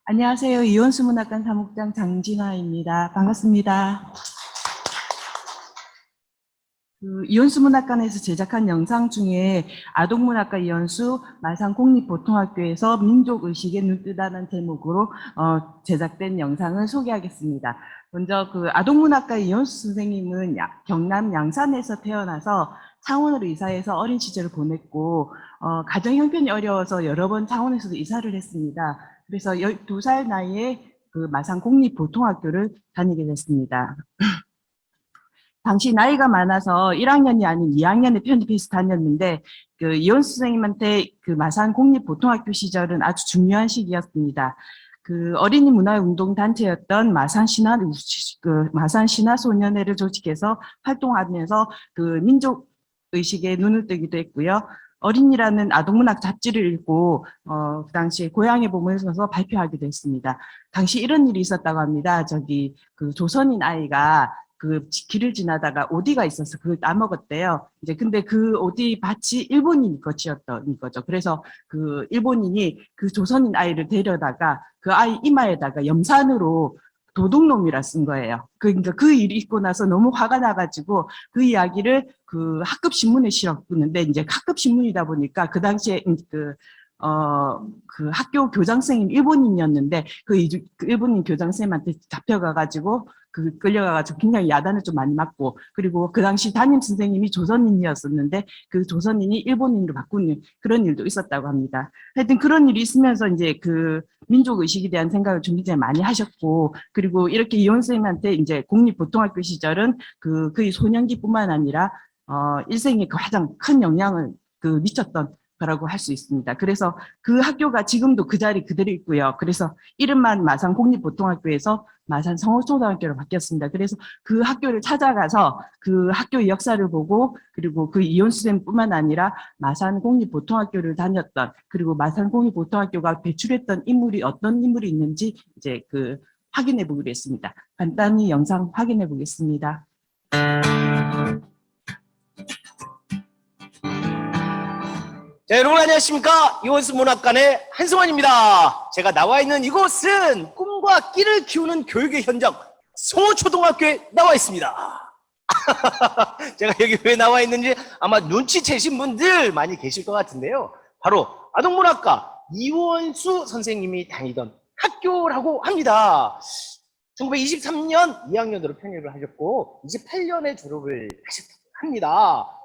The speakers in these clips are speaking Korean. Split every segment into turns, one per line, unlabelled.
안녕하세요. 이원수 문학관 사무국장 장진화입니다. 반갑습니다. 이원수 문학관에서 제작한 영상 중에 아동문학과 이원수 마산공립보통학교에서 민족의식에 눈뜨다는 제목으로 제작된 영상을 소개하겠습니다. 먼저 아동문학과 이원수 선생님은 경남 양산에서 태어나서 창원으로 이사해서 어린 시절을 보냈고 가정 형편이 어려워서 여러 번 창원에서도 이사를 했습니다. 그래서 12살 나이에 마산공립보통학교를 다니게 됐습니다. 당시 나이가 많아서 1학년이 아닌 2학년에 편입해서 다녔는데 이원수 선생님한테 마산 공립보통학교 시절은 아주 중요한 시기였습니다. 어린이 문화운동 단체였던 마산 신화소년회를 조직해서 활동하면서 민족 의식에 눈을 뜨기도 했고요. 어린이라는 아동문학 잡지를 읽고 그 당시에 고향의 봄을 써서 발표하기도 했습니다. 당시 이런 일이 있었다고 합니다. 조선인 아이가 길을 지나다가 오디가 있어서 그걸 따먹었대요. 이제 근데 그 오디 밭이 일본인 것이었던 거죠. 그래서 일본인이 조선인 아이를 데려다가 그 아이 이마에다가 염산으로 도둑놈이라 쓴 거예요. 그러니까 그 일이 있고 나서 너무 화가 나가지고 그 이야기를 학급 신문에 실었는데 이제 학급 신문이다 보니까 그 당시에 학교 교장선생님 일본인이었는데 그 일본인 교장선생님한테 잡혀가가지고 끌려가가지고 굉장히 야단을 좀 많이 맞고 그리고 그 당시 담임 선생님이 조선인이었었는데 그 조선인이 일본인으로 바꾸는 그런 일도 있었다고 합니다. 하여튼 그런 일이 있으면서 이제 민족 의식에 대한 생각을 좀 굉장히 많이 하셨고 그리고 이렇게 이원 선생님한테 이제 공립보통학교 시절은 그의 소년기뿐만 아니라 일생에 가장 큰 영향을 미쳤던 거라고 할 수 있습니다. 그래서 그 학교가 지금도 그 자리 그대로 있고요. 그래서 이름만 마산 공립보통학교에서 마산 성호초등학교로 바뀌었습니다. 그래서 그 학교를 찾아가서 그 학교의 역사를 보고 그리고 이혼수 쌤뿐만 아니라 마산 공립보통학교를 다녔던 그리고 마산 공립보통학교가 배출했던 인물이 어떤 인물이 있는지 이제 확인해 보기로 했습니다. 간단히 영상 확인해 보겠습니다.
자, 여러분 안녕하십니까? 이원수 문학관의 한승환입니다. 제가 나와 있는 이곳은 꿈과 끼를 키우는 교육의 현장 성호초등학교에 나와 있습니다. 제가 여기 왜 나와 있는지 아마 눈치채신 분들 많이 계실 것 같은데요. 바로 아동문학과 이원수 선생님이 다니던 학교라고 합니다. 1923년 2학년으로 편입을 하셨고 28년에 졸업을 하셨다고 합니다.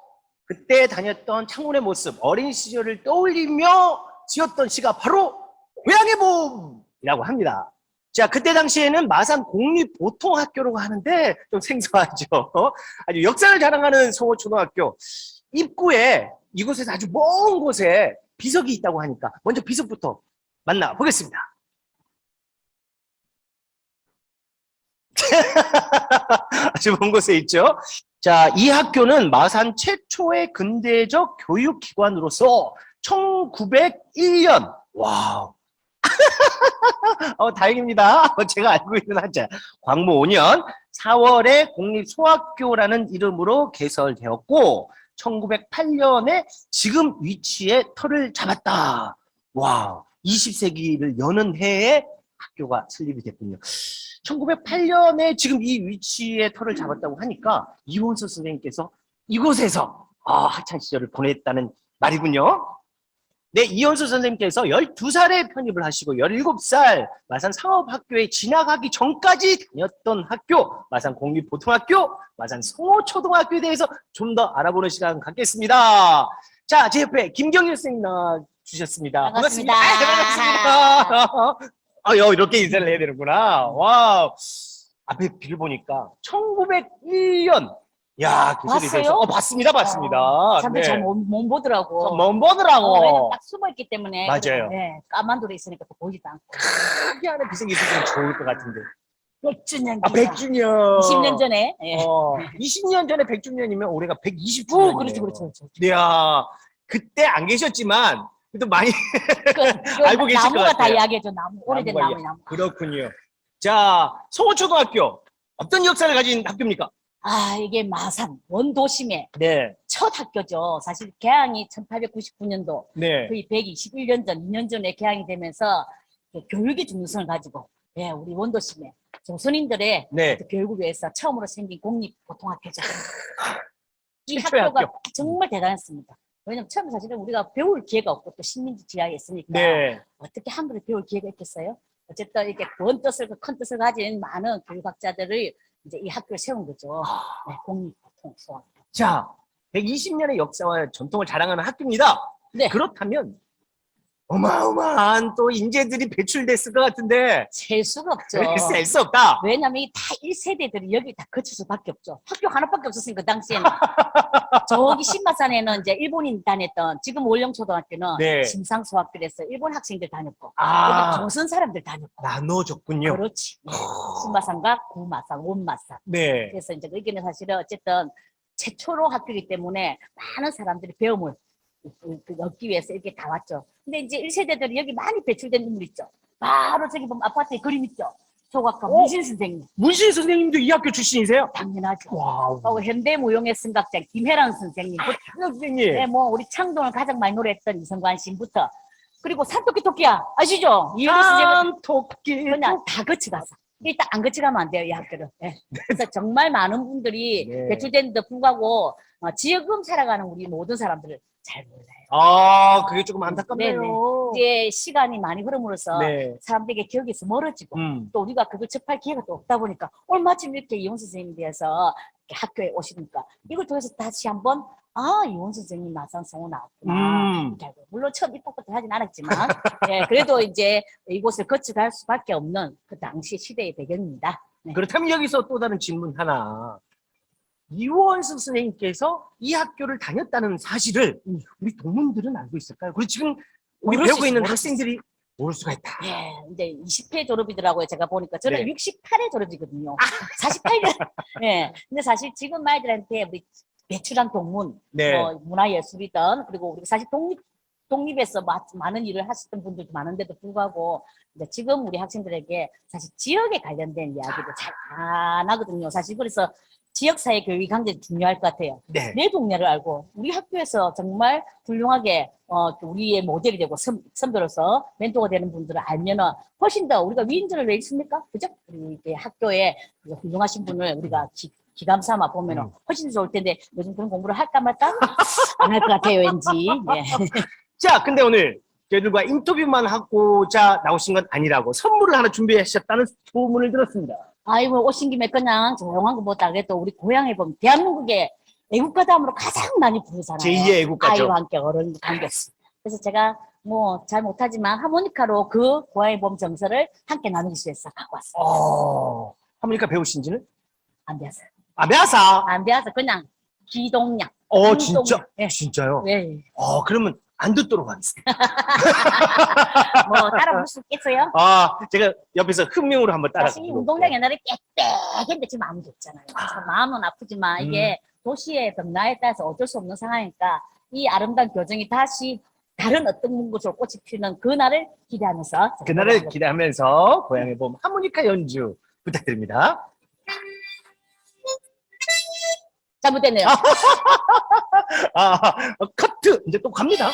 그때 다녔던 창원의 모습, 어린 시절을 떠올리며 지었던 시가 바로 고향의 봄이라고 합니다. 자, 그때 당시에는 마산 공립보통학교라고 하는데 좀 생소하죠. 아주 역사를 자랑하는 성호초등학교 입구에 이곳에서 아주 먼 곳에 비석이 있다고 하니까 먼저 비석부터 만나보겠습니다. 아주 먼 곳에 있죠. 자, 이 학교는 마산 최초의 근대적 교육기관으로서 1901년, 와우. 다행입니다. 제가 알고 있는 한자. 광무 5년 4월에 공립소학교라는 이름으로 개설되었고, 1908년에 지금 위치에 터를 잡았다. 와우. 20세기를 여는 해에 학교가 설립이 됐군요. 1908년에 지금 이 위치에 터를 잡았다고 하니까 이원수 선생님께서 이곳에서 학창 시절을 보냈다는 말이군요. 네, 이원수 선생님께서 12살에 편입을 하시고 17살 마산 상업학교에 진학하기 전까지 다녔던 학교, 마산 공립보통학교, 마산 성호초등학교에 대해서 좀 더 알아보는 시간 갖겠습니다. 자, 제 옆에 김경일 선생님 나와주셨습니다.
반갑습니다.
반갑습니다. 이렇게 인사를 해야 되는구나. 와, 앞에 비를 보니까 1901년. 야, 교실이 돼서. 봤습니다.
사람들 잘 못 보더라고.
못 보더라고.
왜냐면 딱 숨어있기 때문에.
맞아요.
네, 까만 돌에 있으니까 또 보이지도 않고.
크게 안에 비석이 있으면 좋을 것 같은데.
100주년.
100주년.
20년 전에. 네.
20년 전에 100주년이면 올해가 120주년.
그렇죠.
이야, 그때 안 계셨지만, 그래도 많이 알고 계실 것 같아요.
나무가 다 이야기해줘, 나무. 오래된 나무.
그렇군요. 자, 성호초등학교. 어떤 역사를 가진 학교입니까?
이게 마산, 원도심의
네.
첫 학교죠. 사실 개항이 1899년도.
네.
거의 121년 전, 2년 전에 개항이 되면서 교육의 중요성을 가지고 예, 우리 원도심에 조선인들의
네.
그 교육을 위해서 처음으로 생긴 공립고등학교죠. 이
최초의
학교가
학교.
정말 대단했습니다. 왜냐면 처음에 사실은 우리가 배울 기회가 없고 또 식민지 지하에 있으니까
네.
어떻게 한글을 배울 기회가 있겠어요? 어쨌든 이렇게 먼 뜻을 큰 뜻을 가진 많은 교육학자들을 이제 이 학교를 세운 거죠. 네, 공립고등학교.
자, 120년의 역사와 전통을 자랑하는 학교입니다.
네.
그렇다면 어마어마한 또 인재들이 배출됐을 것 같은데
셀 수가 없죠.
셀 수 없다.
왜냐면 이 다 1세대들이 여기 다 거칠 수밖에 없죠. 학교 하나밖에 없었으니까 그 당시에는. 저기 신마산에는 이제 일본인 다녔던 지금 월령초등학교는
네.
심상소학교에서 일본 학생들 다녔고
아.
여기 조선 사람들 다녔고
나눠졌군요.
그렇지. 네. 신마산과 구마산, 원마산.
네.
그래서 이제 여기는 사실은 어쨌든 최초로 학교이기 때문에 많은 사람들이 배움을 얻기 위해서 이렇게 다 왔죠. 근데 이제 1세대들이 여기 많이 배출된 인물 있죠. 바로 저기 보면 아파트에 그림 있죠. 조각가 문신 선생님.
문신 선생님도 이 학교 출신이세요?
당연하죠.
와우.
현대무용의 승각장 김혜란 선생님.
선생님.
네, 뭐 우리 창동을 가장 많이 노래했던 이성관 씨부터 그리고 산토끼 토끼야 아시죠? 이현희 선생님
토끼.
그냥 다 거쳐갔어. 일단 안 거쳐가면 안 돼요, 이 학교를. 네. 그래서 정말 많은 분들이
네.
배출되는데도 불구하고 지금 살아가는 우리 모든 사람들을 잘 몰라요.
아, 그게 조금 안타깝네요.
이제 시간이 많이 흐름으로써
네.
사람들에게 기억에서 멀어지고
음.
또 우리가 그걸 접할 기회가 또 없다 보니까 오늘 마침 이렇게 이용 선생님에 대해서 학교에 오시니까 이걸 통해서 다시 한번 이용 선생님 마산 성우 나왔구나. 이렇게 알고. 물론 처음 입학부터 하진 않았지만 예, 그래도 이제 이곳을 거쳐갈 수밖에 없는 그 당시 시대의 배경입니다. 네.
그렇다면 여기서 또 다른 질문 하나. 이원숙 선생님께서 이 학교를 다녔다는 사실을 우리 동문들은 알고 있을까요? 그리고 지금 우리
모를 수
배우고
있어,
있는
모를 수
학생들이 모를 수가 있다.
예, 이제 20회 졸업이더라고요. 제가 보니까 저는
네.
68회 졸업이거든요. 48년. 예. 근데 사실 지금 아이들한테 우리 배출한 동문,
네.
뭐 문화예술이든 그리고 우리 사실 독립에서 많은 일을 하셨던 분들도 많은데도 불구하고 이제 지금 우리 학생들에게 사실 지역에 관련된 이야기를 잘 안 하거든요. 사실 그래서 지역사회 교육이 굉장히 중요할 것 같아요.
네.
내 동네를 알고 우리 학교에서 정말 훌륭하게 우리의 모델이 되고 선배로서 멘토가 되는 분들을 알면은 훨씬 더 우리가 위인전을 왜 있습니까? 그죠? 우리 학교에 훌륭하신 분을 우리가 기감 삼아 보면은 훨씬 좋을 텐데 요즘 그런 공부를 할까 말까 안 할 것 같아요, 왠지. 예.
자, 근데 오늘 저희들과 인터뷰만 하고자 나오신 건 아니라고 선물을 하나 준비하셨다는 소문을 들었습니다.
아이고 오신 김에 그냥 조용한 것보다 그래도 우리 고향에 보면 대한민국의 애국가담으로 가장 많이 부르잖아요.
제2의 애국가죠.
아이와 함께 어른과 함께. 그래서 제가 뭐 잘 못하지만 하모니카로 그 고향의 봄 정서를 함께 나누기 위해서 갖고 왔어요.
하모니카 배우신지는?
안 배웠어요.
아, 배아사.
안 배워서 그냥 기동량.
진짜?
네.
진짜요?
네.
그러면 안 듣도록 하겠습니다.
뭐 따라 부를 수 있겠어요?
제가 옆에서 흥명으로 한번 따라.
사실 운동량 옛날에 빽빽했는데 지금 마음이 없잖아요. 참 마음은 아프지만 이게 도시의 변화에 따라서 어쩔 수 없는 상황이니까 이 아름다운 교정이 다시 다른 어떤 곳으로 꽃이 피는 그날을 기대하면서
그날을 기대하면서 고향의 봄 하모니카 연주 부탁드립니다.
잘못됐네요.
커트! 이제 또 갑니다.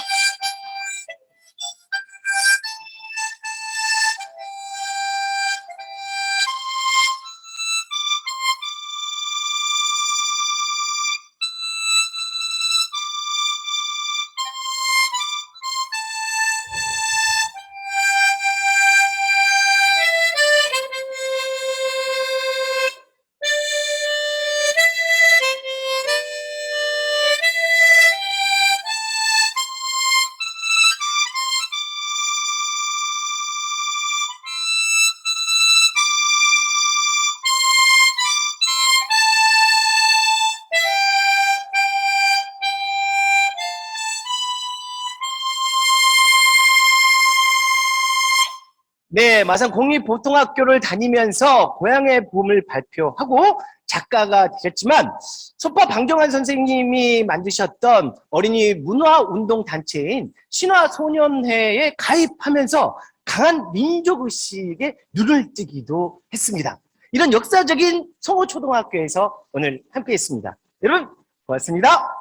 네, 마산 공립보통학교를 다니면서 고향의 봄을 발표하고 작가가 되셨지만 소파 방정환 선생님이 만드셨던 어린이 문화운동단체인 신화소년회에 가입하면서 강한 민족의식에 눈을 뜨기도 했습니다. 이런 역사적인 성호초등학교에서 오늘 함께했습니다. 여러분 고맙습니다.